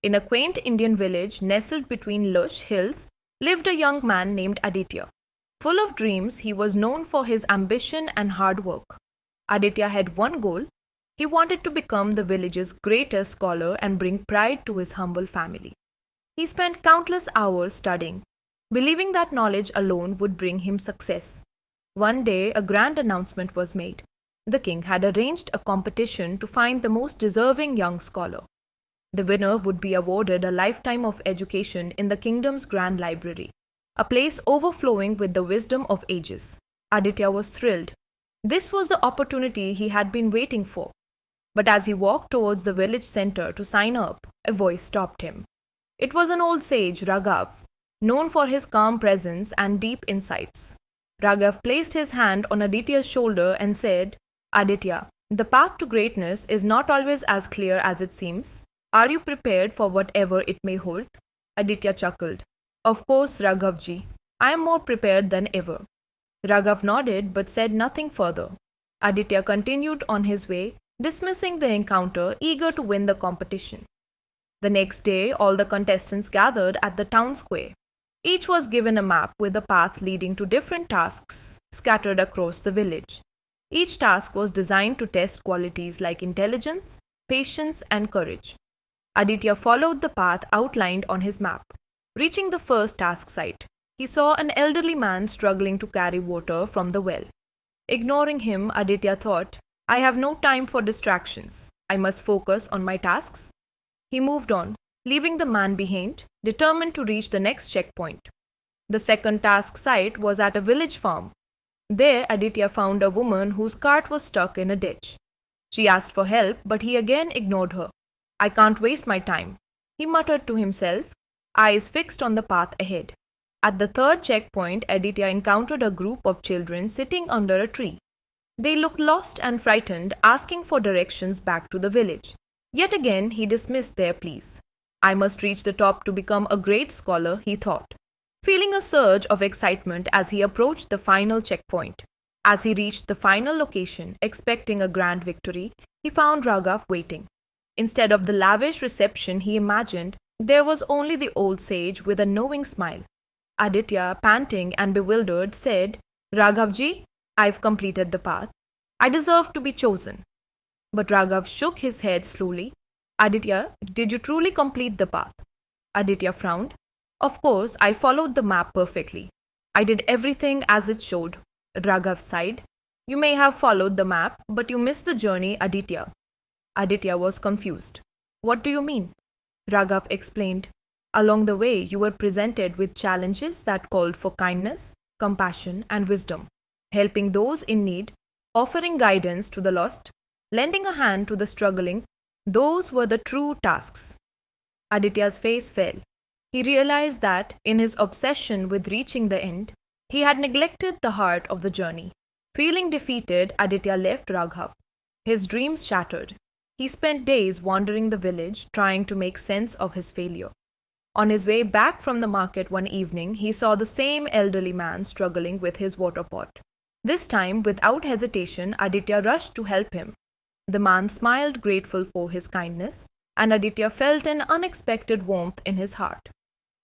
In a quaint Indian village nestled between lush hills lived a young man named Aditya. Full of dreams, he was known for his ambition and hard work. Aditya had one goal. He wanted to become the village's greatest scholar and bring pride to his humble family. He spent countless hours studying, believing that knowledge alone would bring him success. One day, a grand announcement was made. The king had arranged a competition to find the most deserving young scholar. The winner would be awarded a lifetime of education in the kingdom's grand library, a place overflowing with the wisdom of ages. Aditya was thrilled. This was the opportunity he had been waiting for. But as he walked towards the village center to sign up, a voice stopped him. It was an old sage, Raghav, known for his calm presence and deep insights. Raghav placed his hand on Aditya's shoulder and said, Aditya, the path to greatness is not always as clear as it seems. Are you prepared for whatever it may hold? Aditya chuckled. Of course, Raghavji. I am more prepared than ever. Raghav nodded but said nothing further. Aditya continued on his way, dismissing the encounter, eager to win the competition. The next day, all the contestants gathered at the town square. Each was given a map with a path leading to different tasks scattered across the village. Each task was designed to test qualities like intelligence, patience, and courage. Aditya followed the path outlined on his map. Reaching the first task site, he saw an elderly man struggling to carry water from the well. Ignoring him, Aditya thought, I have no time for distractions. I must focus on my tasks. He moved on, leaving the man behind, determined to reach the next checkpoint. The second task site was at a village farm. There, Aditya found a woman whose cart was stuck in a ditch. She asked for help, but he again ignored her. I can't waste my time, he muttered to himself, eyes fixed on the path ahead. At the third checkpoint, Aditya encountered a group of children sitting under a tree. They looked lost and frightened, asking for directions back to the village. Yet again, he dismissed their pleas. I must reach the top to become a great scholar, he thought, feeling a surge of excitement as he approached the final checkpoint. As he reached the final location, expecting a grand victory, he found Raghav waiting. Instead of the lavish reception he imagined, there was only the old sage with a knowing smile. Aditya, panting and bewildered, said, Raghavji, I've completed the path. I deserve to be chosen. But Raghav shook his head slowly. Aditya, did you truly complete the path? Aditya frowned. Of course, I followed the map perfectly. I did everything as it showed. Raghav sighed. You may have followed the map, but you missed the journey, Aditya. Aditya was confused. What do you mean? Raghav explained. Along the way, you were presented with challenges that called for kindness, compassion, and wisdom, helping those in need, offering guidance to the lost, lending a hand to the struggling. Those were the true tasks. Aditya's face fell. He realized that, in his obsession with reaching the end, he had neglected the heart of the journey. Feeling defeated, Aditya left Raghav. His dreams shattered. He spent days wandering the village, trying to make sense of his failure. On his way back from the market one evening, he saw the same elderly man struggling with his water pot. This time, without hesitation, Aditya rushed to help him. The man smiled, grateful for his kindness, and Aditya felt an unexpected warmth in his heart.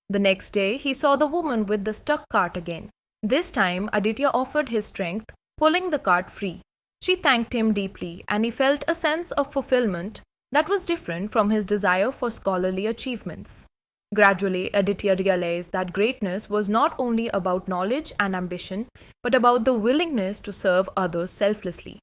The next day, he saw the woman with the stuck cart again. This time, Aditya offered his strength, pulling the cart free. She thanked him deeply, and he felt a sense of fulfillment that was different from his desire for scholarly achievements. Gradually, Aditya realized that greatness was not only about knowledge and ambition, but about the willingness to serve others selflessly.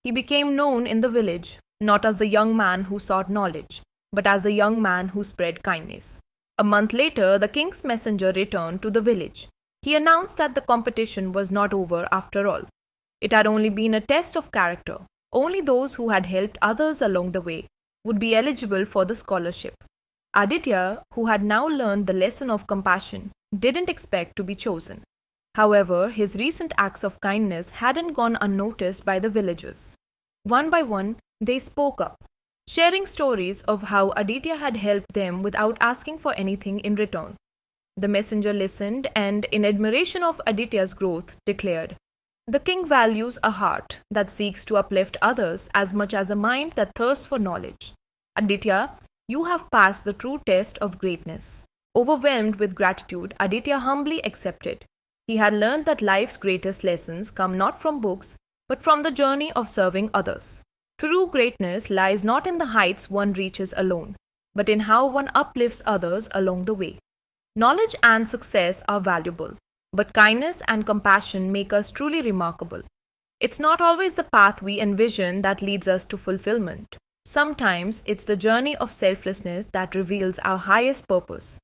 He became known in the village, not as the young man who sought knowledge, but as the young man who spread kindness. A month later, the king's messenger returned to the village. He announced that the competition was not over after all. It had only been a test of character. Only those who had helped others along the way would be eligible for the scholarship. Aditya, who had now learned the lesson of compassion, didn't expect to be chosen. However, his recent acts of kindness hadn't gone unnoticed by the villagers. One by one, they spoke up, sharing stories of how Aditya had helped them without asking for anything in return. The messenger listened and, in admiration of Aditya's growth, declared, "The king values a heart that seeks to uplift others as much as a mind that thirsts for knowledge. Aditya, You have passed the true test of greatness. Overwhelmed with gratitude, Aditya humbly accepted. He had learned that life's greatest lessons come not from books, but from the journey of serving others. True greatness lies not in the heights one reaches alone, but in how one uplifts others along the way. Knowledge and success are valuable, but kindness and compassion make us truly remarkable. It's not always the path we envision that leads us to fulfillment. Sometimes it's the journey of selflessness that reveals our highest purpose.